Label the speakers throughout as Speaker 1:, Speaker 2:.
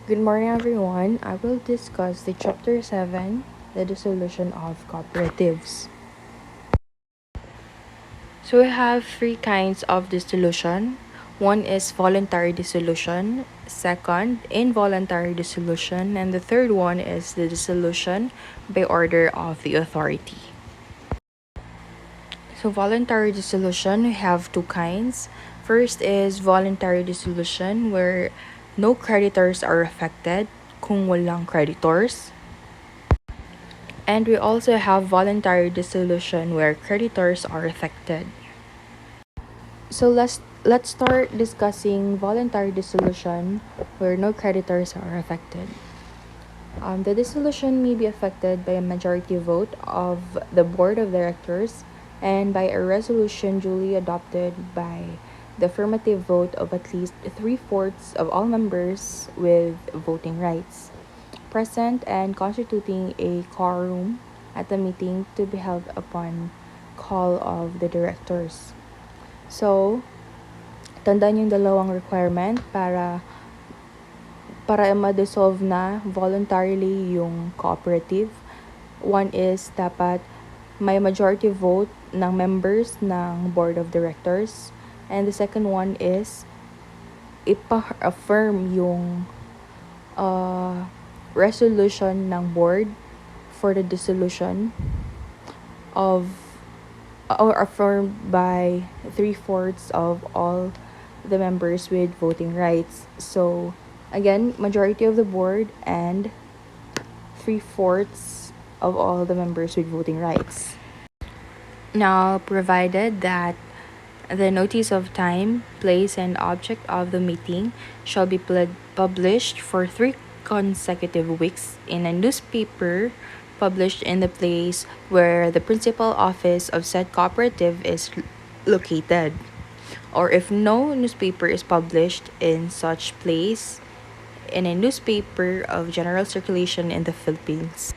Speaker 1: Good morning, everyone. I will discuss the Chapter 7, the Dissolution of Cooperatives. So we have three kinds of dissolution. One is voluntary dissolution, second, involuntary dissolution, and the third one is the dissolution by order of the authority. So voluntary dissolution, we have two kinds. First is voluntary dissolution where no creditors are affected kung walang creditors. And we also have voluntary dissolution where creditors are affected. So let's start discussing voluntary dissolution where no creditors are affected. The dissolution may be affected by a majority vote of the board of directors and by a resolution duly adopted by the affirmative vote of at least 3/4 of all members with voting rights present and constituting a quorum at the meeting to be held upon call of the directors. So, tandaan yung dalawang requirement para ma-dissolve na voluntarily yung cooperative. One is dapat may majority vote ng members ng board of directors. And the second one is ipa-affirm yung resolution ng board for the dissolution of or affirmed by 3/4 of all the members with voting rights. So again, majority of the board and 3/4 of all the members with voting rights. Now, provided that the notice of time, place, and object of the meeting shall be published for 3 consecutive weeks in a newspaper published in the place where the principal office of said cooperative is located. Or if no newspaper is published in such place, in a newspaper of general circulation in the Philippines.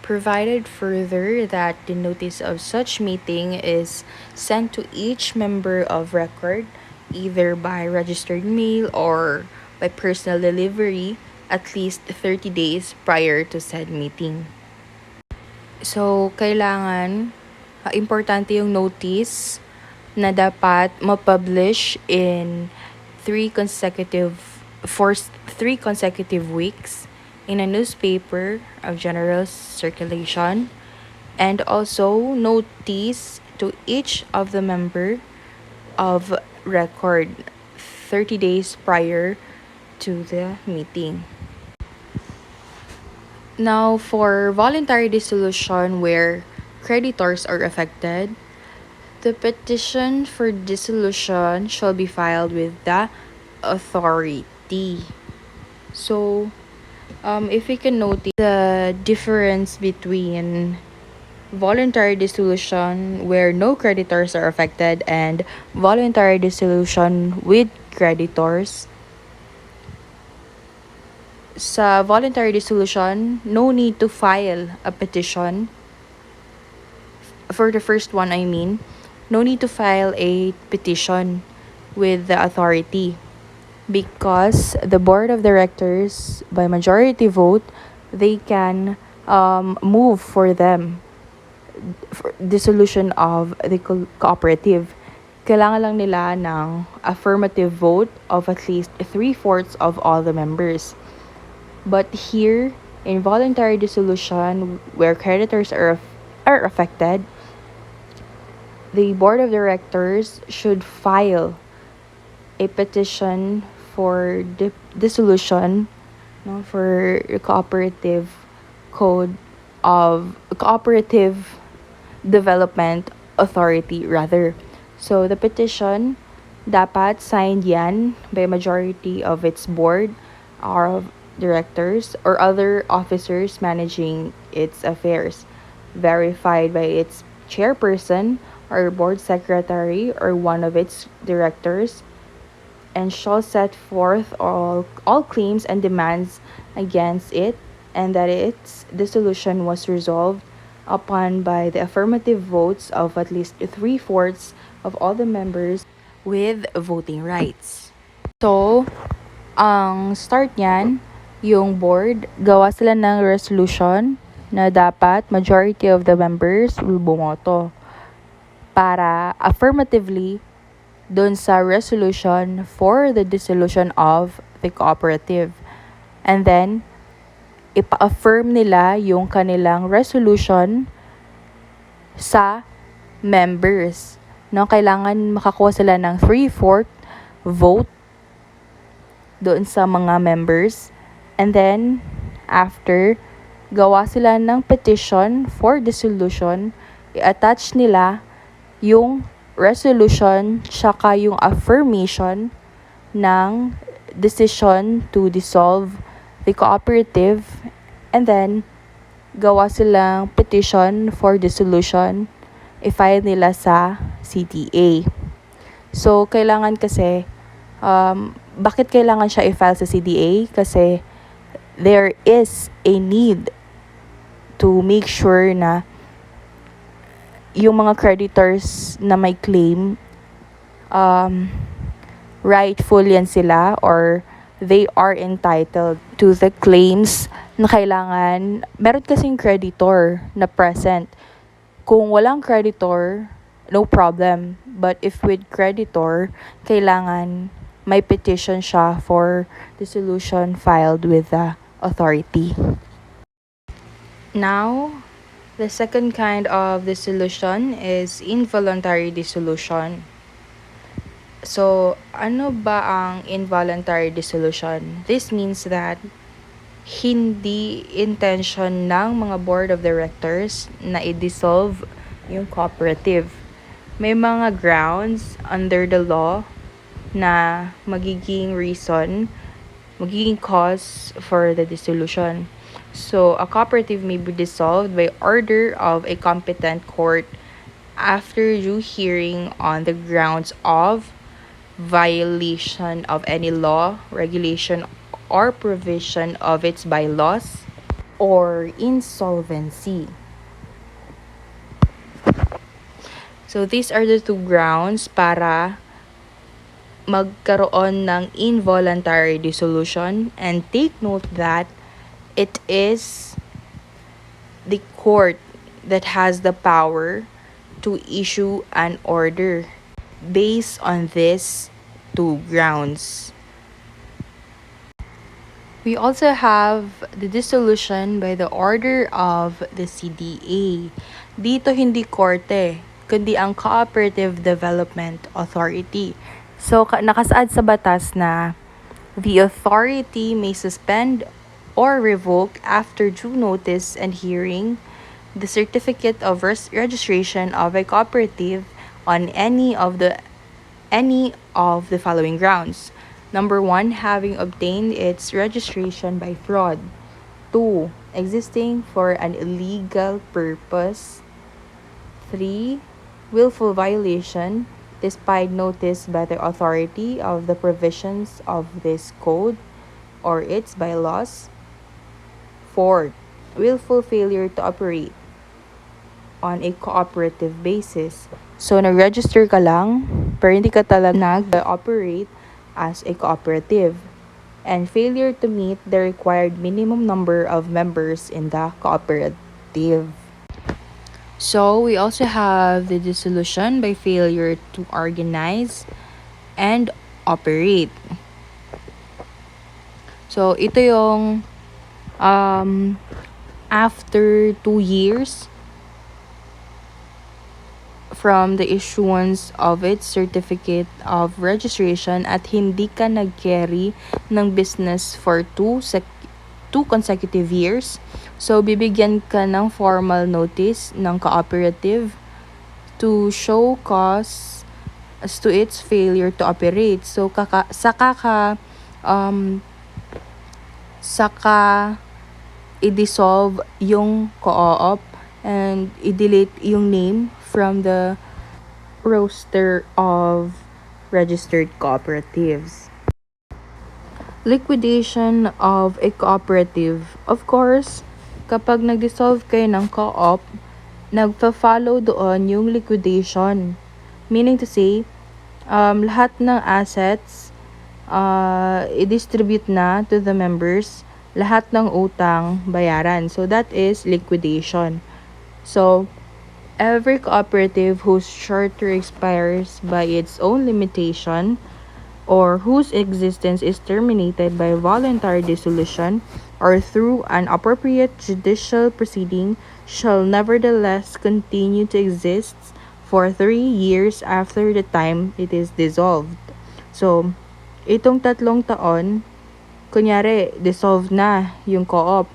Speaker 1: Provided further that the notice of such meeting is sent to each member of record, either by registered mail or by personal delivery, at least 30 days prior to said meeting. So, kailangan, importante yung notice na dapat ma-publish in 3 consecutive weeks in a newspaper of general circulation, and also notice to each of the member of record 30 days prior to the meeting. Now, for voluntary dissolution where creditors are affected, the petition for dissolution shall be filed with the authority. So, if we can notice the difference between voluntary dissolution where no creditors are affected and voluntary dissolution with creditors. Sa voluntary dissolution, no need to file a petition. For the first one, no need to file a petition with the authority because the board of directors, by majority vote, they can move for them for dissolution of the cooperative. Kailangan lang nila ng affirmative vote of at least 3/4 of all the members. But here, in voluntary dissolution, where creditors are affected, the board of directors should file a petition for dissolution for the cooperative code of cooperative development authority rather. So the petition dapat signed yan by majority of its board or directors or other officers managing its affairs, verified by its chairperson or board secretary or one of its directors, and shall set forth all claims and demands against it, and that its dissolution was resolved upon by the affirmative votes of at least 3/4 of all the members with voting rights. So, ang start niyan, yung board, gawa sila ng resolution na dapat majority of the members will bumoto para affirmatively dun sa resolution for the dissolution of the cooperative. And then, ipa-affirm nila yung kanilang resolution sa members. No, kailangan makakuha sila ng 3/4 vote doon sa mga members. And then, after, gawa sila ng petition for dissolution, i-attach nila yung resolution tsaka yung affirmation ng decision to dissolve the cooperative, and then gawa silang petition for dissolution, i-file nila sa CTA. So, kailangan kasi, bakit kailangan siya i-file sa CTA? Kasi there is a need to make sure na yung mga creditors na may claim, rightful yan sila, or they are entitled to the claims na kailangan. Meron kasing creditor na present. Kung walang creditor, no problem. But if with creditor, kailangan may petition siya for dissolution filed with the authority. Now, the second kind of dissolution is involuntary dissolution. So, ano ba ang involuntary dissolution? This means that hindi intention ng mga board of directors na i-dissolve yung cooperative. May mga grounds under the law na magiging cause for the dissolution. So, a cooperative may be dissolved by order of a competent court after due hearing on the grounds of violation of any law, regulation, or provision of its bylaws, or insolvency. So, these are the two grounds para magkaroon ng involuntary dissolution, and take note that it is the court that has the power to issue an order based on these two grounds. We also have the dissolution by the order of the CDA. Dito hindi korte, kundi ang Cooperative Development Authority. So, nakasaad sa batas na the authority may suspend or revoke after due notice and hearing the certificate of registration of a cooperative on any of the following grounds. Number 1, having obtained its registration by fraud. 2, existing for an illegal purpose. 3, willful violation despite notice by the authority of the provisions of this code or its bylaws. 4, willful failure to operate on a cooperative basis. So, nag-register ka lang, pero hindi ka talaga nag-operate as a cooperative. And failure to meet the required minimum number of members in the cooperative. So, we also have the dissolution by failure to organize and operate. So, ito yung after 2 years from the issuance of its certificate of registration at hindi ka nag-carry ng business for 2 consecutive years. So, bibigyan ka ng formal notice ng cooperative to show cause as to its failure to operate. So, saka i-dissolve yung co-op and i-delete yung name from the roster of registered cooperatives. Liquidation of a cooperative. Of course, kapag nag-dissolve kayo ng co-op, nagpa-follow doon yung liquidation. Meaning to say, lahat ng assets i-distribute na to the members lahat ng utang bayaran. So that is liquidation. So every cooperative whose charter expires by its own limitation or whose existence is terminated by voluntary dissolution or through an appropriate judicial proceeding shall nevertheless continue to exist for 3 years after the time it is dissolved. So, itong 3 taon, kunyari, dissolve na yung co-op.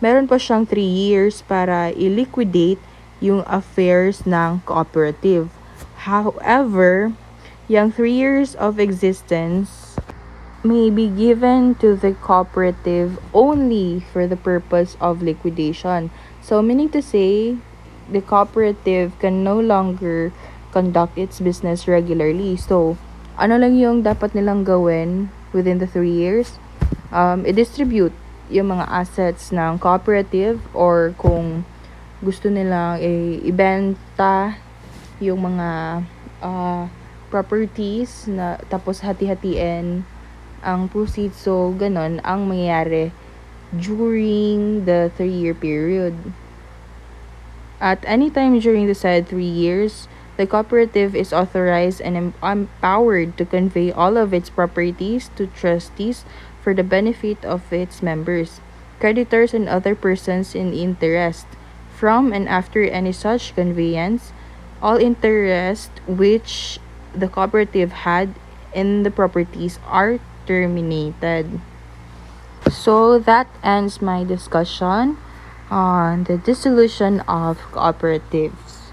Speaker 1: Meron pa siyang 3 years para i-liquidate yung affairs ng cooperative. However, yung 3 years of existence may be given to the cooperative only for the purpose of liquidation. So, meaning to say, the cooperative can no longer conduct its business regularly. So, ano lang yung dapat nilang gawin within the 3 years? I-distribute yung mga assets ng cooperative or kung gusto nilang ibenta yung mga properties na tapos hati-hatiin ang proceeds. So, ganon ang mangyayari during the 3-year period. At any time during the said 3 years, the cooperative is authorized and empowered to convey all of its properties to trustees for the benefit of its members, creditors, and other persons in interest. From and after any such conveyance, all interest which the cooperative had in the properties are terminated. So that ends my discussion on the dissolution of cooperatives.